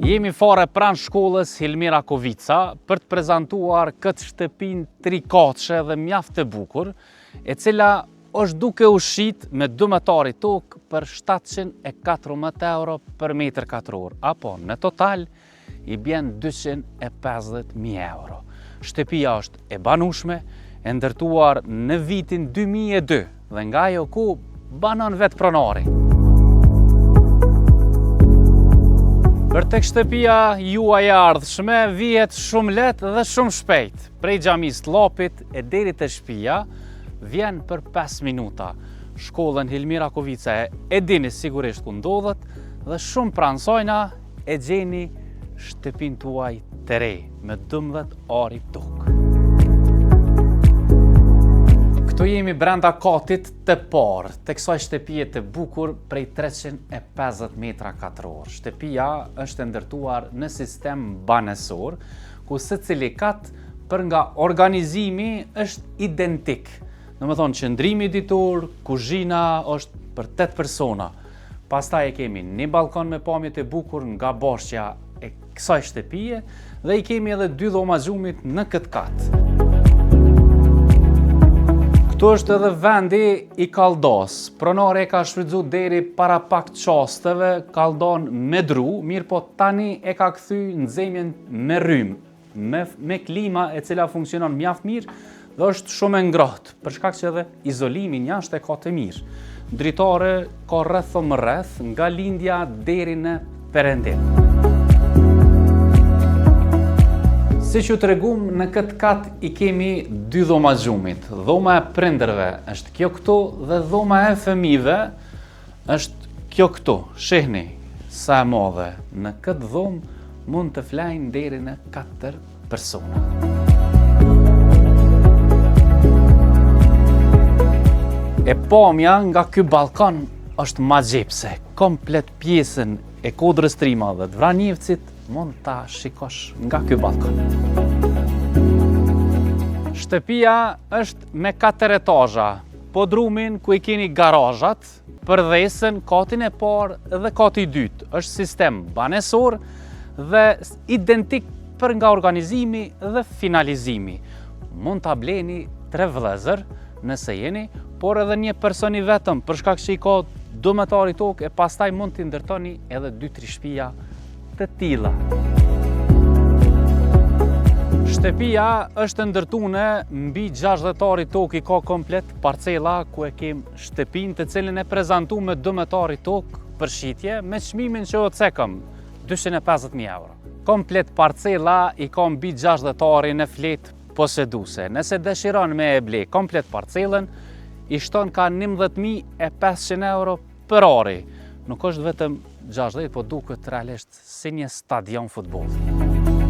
Jemi fare pranë shkollës Hilmira Kovica për të prezantuar këtë shtëpinë trikatëshe dhe mjaft e bukur, e cila është duke u shit me dëmëtari tokë për 714 euro për metër katror, apo në total i bjen 250.000 euro. Shtëpia është e banueshme, e ndërtuar në vitin 2002 dhe nga ajo ku banon vetë pronari. Për tek shtëpia juaj e ardhshme vihet shumë lehtë dhe shumë shpejt. Prej xhamisë të Llapit e deri te shtëpia vjen për 5 minuta. Shkollën Hilmira Kovica e dini sigurisht ku ndodhet dhe shumë pranë sojna e gjeni shtëpinë tuaj të re me 12 ari tokë. Këtu jemi brenda katit të parë, të kësaj shtëpie të bukur prej 350 metra katror. Shtëpia është ndërtuar në sistem banesor, ku secili kat për nga organizimi është identik. Domethënë qëndrimi ditor, kuzhina është për 8 persona. Pastaj e kemi një balkon me pamje të bukur nga bashkja e kësaj shtëpie dhe i kemi edhe 2 dhoma xhumit në këtë kat. Këtu është edhe vendi i kalldos. Pronari e ka shfrytzu deri para pak çasteve kalldon me dru, mirë po tani e ka kthy nxemjen me rrym, me klima e cila funksionon mjaft mirë dhe është shumë e ngrohtë, për shkak që edhe izolimi jashtë e ka të mirë. Dritare ka rreth nga lindja deri në perëndim. Si që të regum, në këtë kat i kemi 2 dhoma xhumit. Dhoma e prindërve është kjo këtu dhe dhoma e fëmijëve është kjo këtu. Shihni sa e madhe. Në këtë dhomë mund të flajnë deri në 4 persona. E pamja nga ky balkon është magjepse. Komplet pjesën e kodrës trima dhe të Vranjevcit mund ta shikosh nga ky balkon. Shtëpia është me 4 etazha, podrumin ku i keni garazhat, përdhesën, katin e parë dhe kati i dytë. Është sistem banesor dhe identik për nga organizimi dhe finalizimi. Mund ta bleni 3 vëllezër nëse jeni, por edhe një person i vetëm, për shkak që i ka dëmëtari tokë e pastaj mund t'i ndërtoni edhe 2-3 shtëpia të tilla. Shtëpia është ndërtuar mbi 60 ari tokë, i ka komplet parcela ku e kem shtëpinë të cilën e prezantuar me dëmëtari tokë për shitje me çmimin që o cekëm 250.000 euro. Komplet parcela i ka mbi 60 ari në fletë poseduese. Nëse dëshiron me e ble komplet parcelën, i shton ka 11.500 euro për ari. Nuk është vetëm 60, po duket realisht si një stadion futbolli.